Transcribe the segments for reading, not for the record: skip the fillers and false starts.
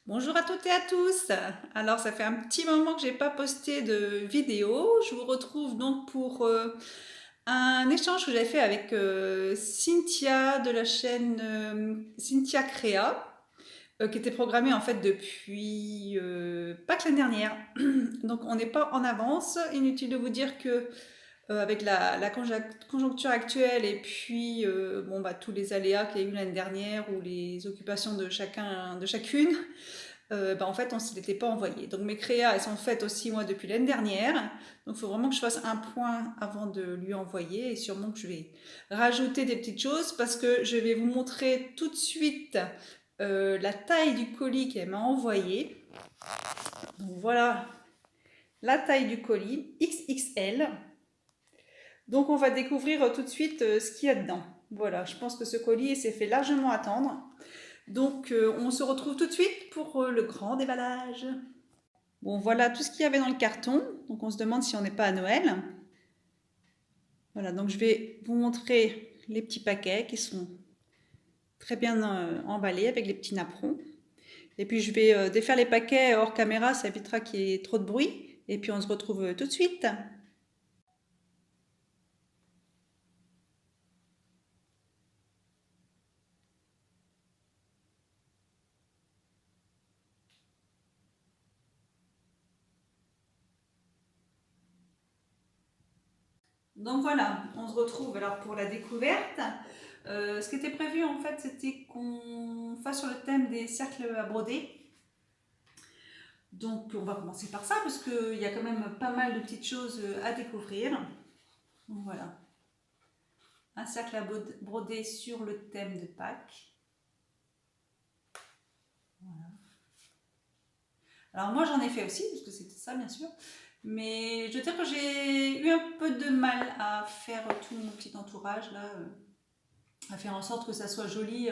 Bonjour à toutes et à tous. Alors ça fait un petit moment que j'ai pas posté de vidéo. Je vous retrouve donc pour un échange que j'avais fait avec Cynthia de la chaîne Cynthia Créa, qui était programmée en fait depuis Pâques l'année dernière. Donc on n'est pas en avance. Inutile de vous dire que avec la conjoncture actuelle et puis bon bah tous les aléas qu'il y a eu l'année dernière ou les occupations de chacune. Bah, en fait, on ne se l'était pas envoyé. Donc mes créas, elles sont faites aussi moi depuis l'année dernière. Donc il faut vraiment que je fasse un point avant de lui envoyer et sûrement que je vais rajouter des petites choses parce que je vais vous montrer tout de suite la taille du colis qu'elle m'a envoyé. Donc voilà la taille du colis, XXL. Donc on va découvrir tout de suite ce qu'il y a dedans. Voilà, je pense que ce colis s'est fait largement attendre. Donc on se retrouve tout de suite pour le grand déballage. Bon, voilà tout ce qu'il y avait dans le carton. Donc, on se demande si on n'est pas à Noël. Voilà, donc je vais vous montrer les petits paquets qui sont très bien emballés avec les petits napperons. Et puis, je vais défaire les paquets hors caméra, ça évitera qu'il y ait trop de bruit. Et puis, on se retrouve tout de suite. Donc voilà, on se retrouve alors pour la découverte. Ce qui était prévu en fait, c'était qu'on fasse sur le thème des cercles à broder. Donc on va commencer par ça parce qu'il y a quand même pas mal de petites choses à découvrir. Donc voilà, un cercle à broder sur le thème de Pâques. Voilà. Alors moi j'en ai fait aussi, parce que c'était ça bien sûr, mais je veux dire que j'ai eu un peu de mal à faire tout mon petit entourage là, à faire en sorte que ça soit joli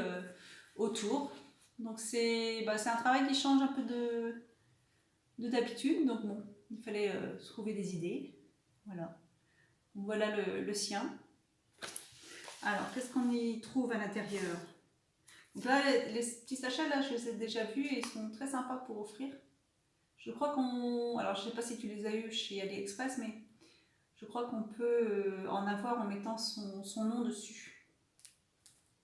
autour. Donc c'est un travail qui change un peu d'habitude, donc bon, il fallait trouver des idées. Voilà, donc voilà le sien. Alors qu'est-ce qu'on y trouve à l'intérieur? Donc là, les petits sachets, là, je les ai déjà vus et ils sont très sympas pour offrir. Je crois qu'on... Alors, je ne sais pas si tu les as eus chez AliExpress, mais je crois qu'on peut en avoir en mettant son nom dessus.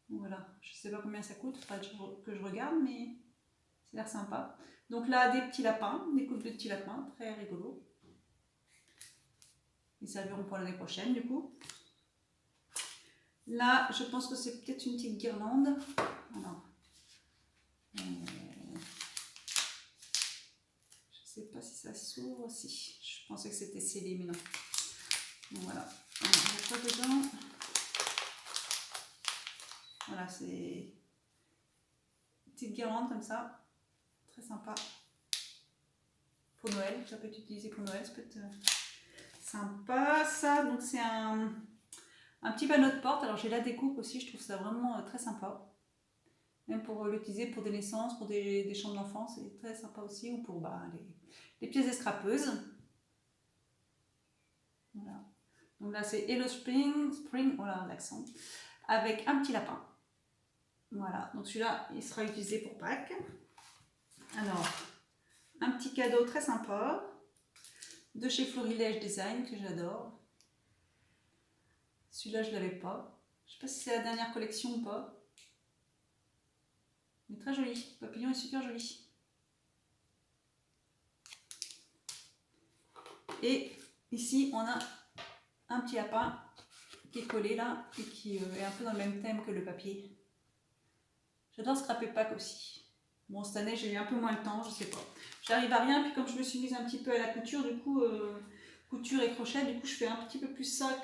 Voilà, je ne sais pas combien ça coûte, il faudra que je regarde, mais ça a l'air sympa. Donc là, des petits lapins, des coupes de petits lapins, très rigolo. Ils serviront pour l'année prochaine, du coup. Là, je pense que c'est peut-être une petite guirlande. Alors, je ne sais pas si ça s'ouvre. Si, je pensais que c'était scellé, mais non. Donc voilà. Alors, il y a quoi dedans? Voilà, c'est une petite guirlande comme ça. Très sympa. Pour Noël, ça peut être utilisé pour Noël, ça peut être sympa. Ça, donc c'est un petit panneau de porte. Alors j'ai la découpe aussi, je trouve ça vraiment très sympa. Même pour l'utiliser pour des naissances, pour des chambres d'enfants, c'est très sympa aussi. Ou pour les pièces escrapeuses. Voilà. Donc là c'est Hello Spring, voilà l'accent, avec un petit lapin. Voilà, donc celui-là il sera utilisé pour Pâques. Alors, un petit cadeau très sympa de chez Florilège Design que j'adore. Celui-là je ne l'avais pas. Je ne sais pas si c'est la dernière collection ou pas. Mais très joli, le papillon est super joli. Et ici on a un petit lapin qui est collé là et qui est un peu dans le même thème que le papier. J'adore scraper Pâques aussi. Bon, cette année j'ai eu un peu moins le temps, je sais pas. J'arrive à rien, puis comme je me suis mise un petit peu à la couture, du coup, couture et crochet, du coup je fais un petit peu plus ça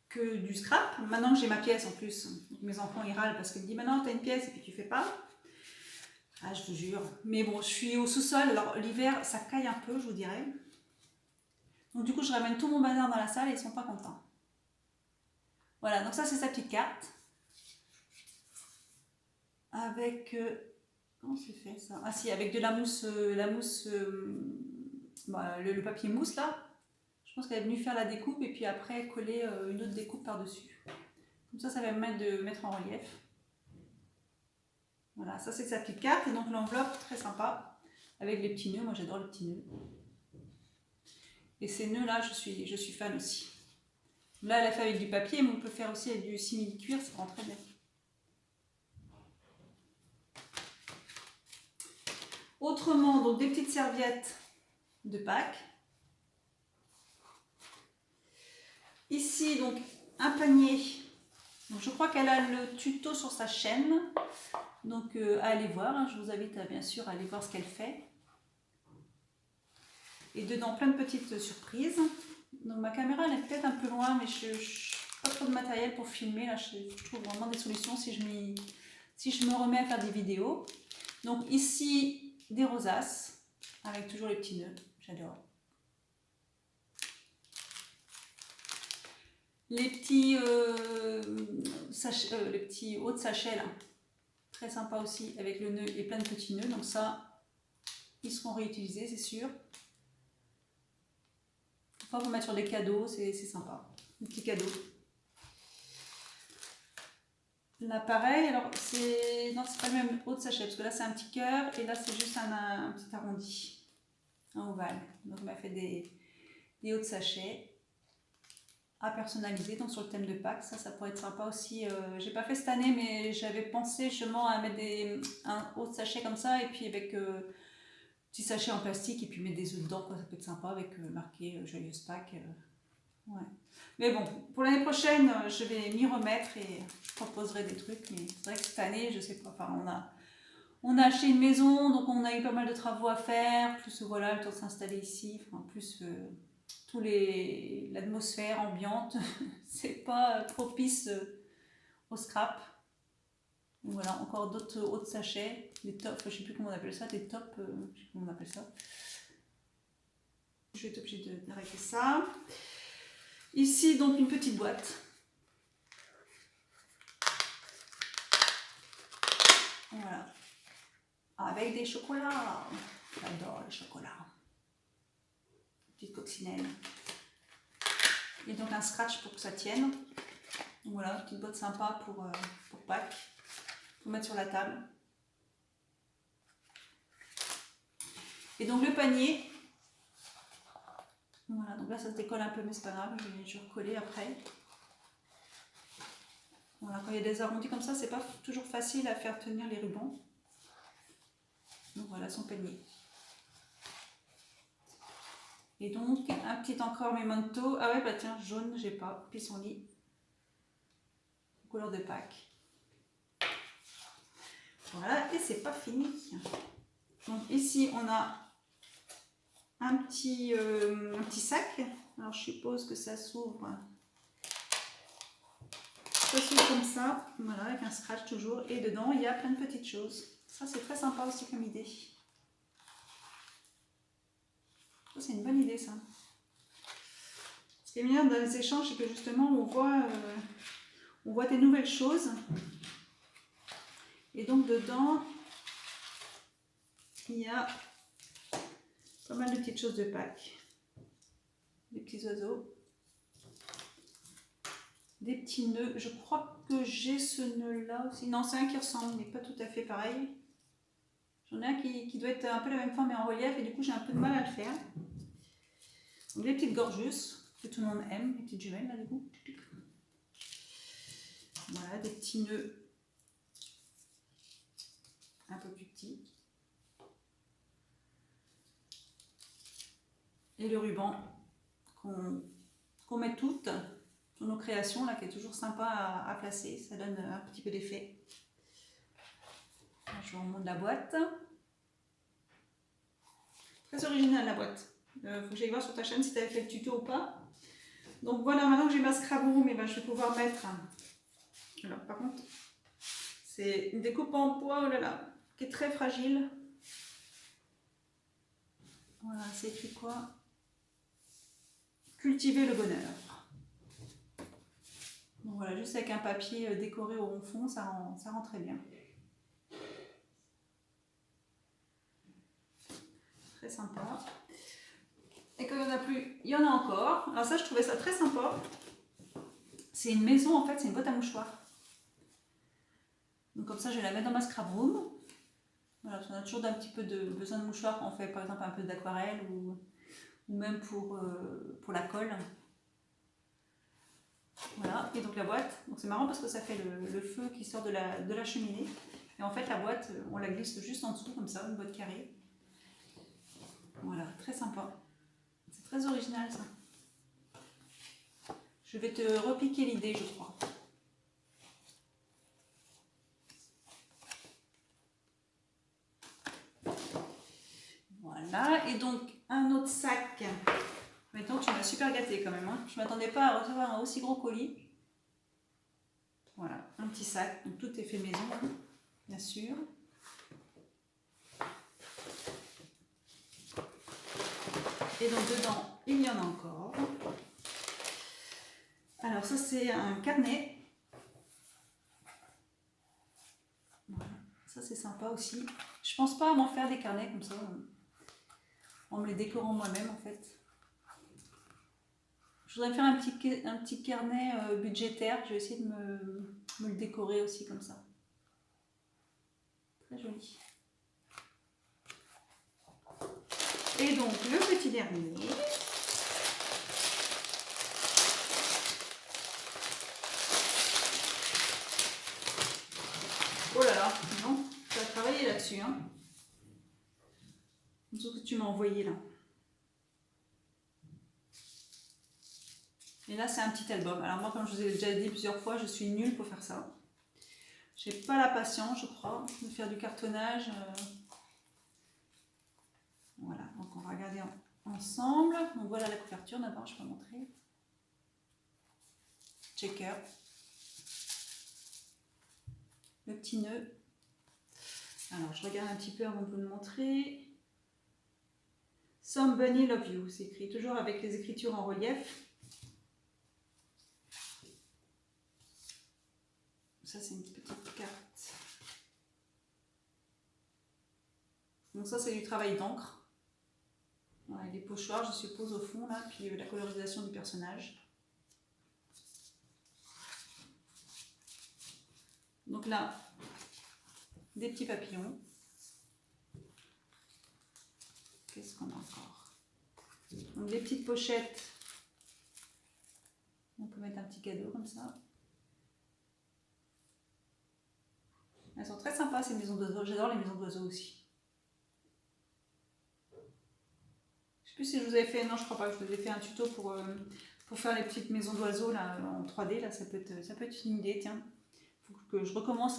que du scrap. Maintenant que j'ai ma pièce en plus, mes enfants ils râlent parce qu'ils me disent maintenant t'as une pièce et puis tu fais pas. Ah, je vous jure. Mais bon, je suis au sous-sol, alors l'hiver ça caille un peu, je vous dirais. Donc du coup je ramène tout mon bazar dans la salle et ils sont pas contents. Voilà, donc ça c'est sa petite carte. Avec... comment c'est fait ça? Ah si, avec de la mousse, le papier mousse là. Je pense qu'elle est venue faire la découpe et puis après coller une autre découpe par-dessus. Comme ça va me permettre de mettre en relief. Voilà, ça c'est sa petite carte. Et donc l'enveloppe, très sympa, avec les petits nœuds. Moi j'adore les petits nœuds. Et ces nœuds là, je suis fan aussi. Là, elle a fait avec du papier, mais on peut faire aussi avec du simili-cuir, ça rend très bien. Autrement, donc des petites serviettes de Pâques. Ici, donc, un panier. Donc, je crois qu'elle a le tuto sur sa chaîne. Donc, à aller voir. Hein. Je vous invite à, bien sûr, à aller voir ce qu'elle fait. Et dedans, plein de petites surprises. Donc, ma caméra, elle est peut-être un peu loin, mais je n'ai pas trop de matériel pour filmer. Là, je trouve vraiment des solutions si je me remets à faire des vidéos. Donc, ici, des rosaces, avec toujours les petits nœuds. J'adore. Les petits les petits hauts de sachet là, très sympa aussi avec le nœud et plein de petits nœuds, donc ça ils seront réutilisés c'est sûr. Enfin pour mettre sur des cadeaux, c'est sympa, des petits cadeaux. Là pareil, alors c'est pas le même haut de sachet parce que là c'est un petit cœur et là c'est juste un petit arrondi, un ovale. Donc on m'a fait des hauts de sachet à personnaliser, donc sur le thème de Pâques, ça pourrait être sympa aussi. J'ai pas fait cette année, mais j'avais pensé justement à mettre un haut de sachet comme ça, et puis avec petit sachet en plastique, et puis mettre des œufs dedans, quoi, ça peut être sympa avec marqué Joyeuse Pâques. Ouais. Mais bon, pour l'année prochaine, je vais m'y remettre et je proposerai des trucs, mais c'est vrai que cette année, je sais pas, enfin on a acheté une maison, donc on a eu pas mal de travaux à faire, plus voilà, le temps de s'installer ici, enfin plus l'atmosphère ambiante, c'est pas propice au scrap. Donc voilà, encore d'autres hauts de sachets, des tops, je sais plus comment on appelle ça, des tops, je sais plus comment on appelle ça. Je vais être obligée d'arrêter ça. Ici, donc une petite boîte. Voilà. Avec des chocolats. J'adore les chocolats. Petite coccinelle. Et donc un scratch pour que ça tienne. Donc voilà, petite boîte sympa pour Pâques. Pour mettre sur la table. Et donc le panier. Voilà, donc là ça se décolle un peu, mais c'est pas grave, je vais recoller après. Voilà, quand il y a des arrondis comme ça, c'est pas toujours facile à faire tenir les rubans. Donc voilà son panier. Et donc un petit encore memento. Ah ouais, bah tiens, jaune, j'ai pas. Pissenlit. Couleur de Pâques. Voilà, et c'est pas fini. Donc ici on a un petit sac. Alors je suppose que ça s'ouvre. Ça s'ouvre comme ça, voilà, avec un scratch toujours. Et dedans il y a plein de petites choses. Ça c'est très sympa aussi comme idée. Ça c'est une bonne idée ça. Ce qui est bien dans les échanges, c'est que justement on voit des nouvelles choses. Et donc dedans, il y a pas mal de petites choses de Pâques. Des petits oiseaux. Des petits nœuds. Je crois que j'ai ce nœud là aussi. Non, c'est un qui ressemble, mais pas tout à fait pareil. J'en ai un qui doit être un peu la même forme mais en relief et du coup j'ai un peu de mal à le faire. Donc les petites gorgeous que tout le monde aime, les petites jumelles là du coup. Voilà, des petits nœuds un peu plus petits. Et le ruban qu'on met toutes sur nos créations là, qui est toujours sympa à placer, ça donne un petit peu d'effet. Je vous remonte la boîte. Très originale la boîte. Faut que j'aille voir sur ta chaîne si tu avais fait le tuto ou pas. Donc voilà, maintenant que j'ai ma scrap room, je vais pouvoir mettre. Alors par contre, c'est une découpe en bois, oh là là, qui est très fragile. Voilà, c'est écrit quoi? Cultiver le bonheur. Donc voilà, juste avec un papier décoré au fond, ça rend très bien. Très sympa. Et quand il n'y en a plus, il y en a encore. Alors ça, je trouvais ça très sympa. C'est une maison, en fait, c'est une boîte à mouchoirs. Donc comme ça, je vais la mettre dans ma scrap room. parce qu'on a toujours un petit peu de besoin de mouchoirs quand on fait par exemple un peu d'aquarelle ou même pour la colle. Voilà, et donc la boîte, donc c'est marrant parce que ça fait le feu qui sort de la cheminée. Et en fait la boîte, on la glisse juste en dessous comme ça, une boîte carrée. Voilà, très sympa. C'est très original ça. Je vais te repiquer l'idée, je crois. Voilà, et donc un autre sac. Maintenant, tu m'as super gâté quand même. Hein. Je ne m'attendais pas à recevoir un aussi gros colis. Voilà, un petit sac. Donc tout est fait maison, bien sûr. Et donc dedans, il y en a encore. Alors ça, c'est un carnet. Voilà, ça c'est sympa aussi. Je pense pas à m'en faire des carnets comme ça, en me les décorant moi-même en fait. Je voudrais faire un petit carnet budgétaire. Je vais essayer de me le décorer aussi comme ça. Très joli. Et donc le petit dernier. Oh là là, non, tu vas travailler là-dessus. Hein. Ce que tu m'as envoyé là. Et là, c'est un petit album. Alors moi, comme je vous ai déjà dit plusieurs fois, je suis nulle pour faire ça. J'ai pas la patience, je crois, de faire du cartonnage. Voilà, donc on va regarder ensemble. Donc voilà la couverture d'abord, je peux montrer. Checker. Le petit nœud. Alors, je regarde un petit peu avant de vous le montrer. Somebody Love You, c'est écrit toujours avec les écritures en relief. Ça, c'est une petite carte. Donc ça, c'est du travail d'encre. Voilà, les pochoirs, je suppose, au fond, là, puis la colorisation du personnage. Donc là, des petits papillons. Qu'est-ce qu'on a encore? Donc des petites pochettes. On peut mettre un petit cadeau comme ça. Elles sont très sympas ces maisons d'oiseaux. J'adore les maisons d'oiseaux aussi. Je sais plus si je vous avais fait, non je crois pas que je vous ai fait un tuto pour faire les petites maisons d'oiseaux là en 3D. Là, ça peut être une idée, tiens. Il faut que je recommence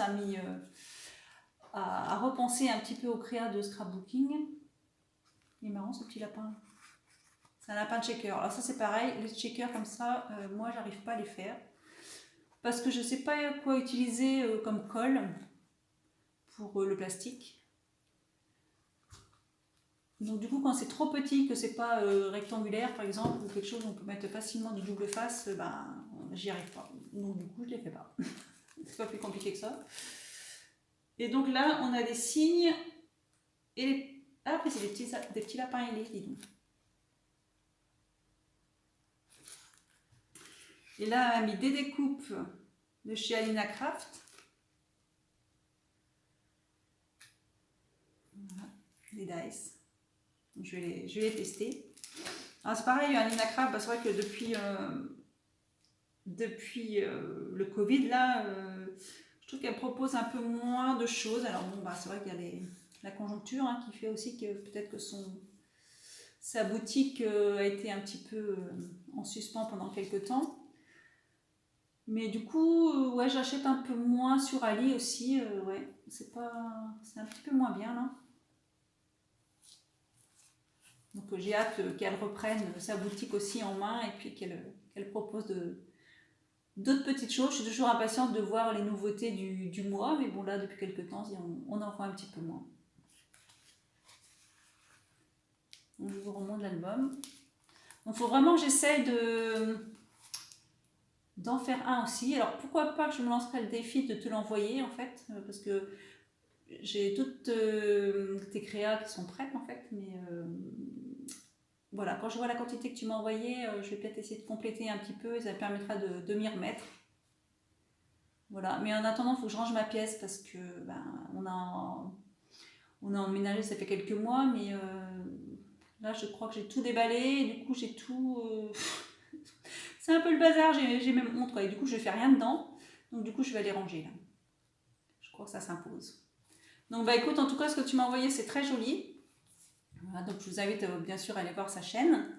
à repenser un petit peu au créa de scrapbooking. Il est marrant ce petit lapin. C'est un lapin de checker. Alors ça c'est pareil, les checkers comme ça, moi j'arrive pas à les faire. Parce que je sais pas quoi utiliser comme colle pour le plastique. Donc du coup quand c'est trop petit, que c'est pas rectangulaire par exemple, ou quelque chose où on peut mettre facilement du double face, ben j'y arrive pas. Donc du coup je les fais pas. C'est pas plus compliqué que ça. Et donc là on a des signes et les... Ah, après c'est des petits lapins ailés, dis donc. Et là on a mis des découpes de chez Alina Craft. Voilà, des dice. Je vais les tester. Alors c'est pareil, Alina Craft, bah, c'est vrai que depuis le Covid, là, je trouve qu'elle propose un peu moins de choses. Alors bon, bah, c'est vrai qu'il y a la conjoncture hein, qui fait aussi que peut-être que sa boutique a été un petit peu en suspens pendant quelques temps. Mais du coup, ouais, j'achète un peu moins sur Ali aussi. Ouais, c'est un petit peu moins bien là. Donc j'ai hâte qu'elle reprenne sa boutique aussi en main et puis qu'elle propose d'autres petites choses. Je suis toujours impatiente de voir les nouveautés du mois, mais bon là depuis quelques temps on en voit un petit peu moins. Donc je vous remonte l'album. Donc il faut vraiment que j'essaye d'en faire un aussi. Alors pourquoi pas que je me lancerai le défi de te l'envoyer en fait, parce que j'ai toutes tes créas qui sont prêtes en fait, mais voilà, quand je vois la quantité que tu m'as envoyée, je vais peut-être essayer de compléter un petit peu et ça me permettra de m'y remettre. Voilà, mais en attendant, il faut que je range ma pièce parce que ben, on On a emménagé, ça fait quelques mois, mais là, je crois que j'ai tout déballé. Et du coup, j'ai tout... c'est un peu le bazar, j'ai même honte, quoi. Et du coup, je fais rien dedans. Donc, du coup, je vais les ranger, là. Je crois que ça s'impose. Donc, bah écoute, en tout cas, ce que tu m'as envoyé, c'est très joli. Voilà, donc, je vous invite bien sûr à aller voir sa chaîne.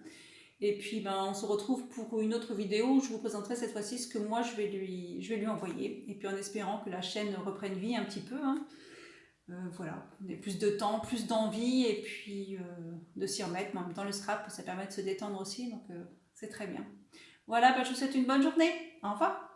Et puis, ben, on se retrouve pour une autre vidéo où je vous présenterai cette fois-ci ce que moi, je vais lui envoyer. Et puis, en espérant que la chaîne reprenne vie un petit peu, hein. Voilà, on a plus de temps, plus d'envie et puis de s'y remettre. Mais en même temps, le scrap, ça permet de se détendre aussi, donc c'est très bien. Voilà, bah, je vous souhaite une bonne journée. Au revoir.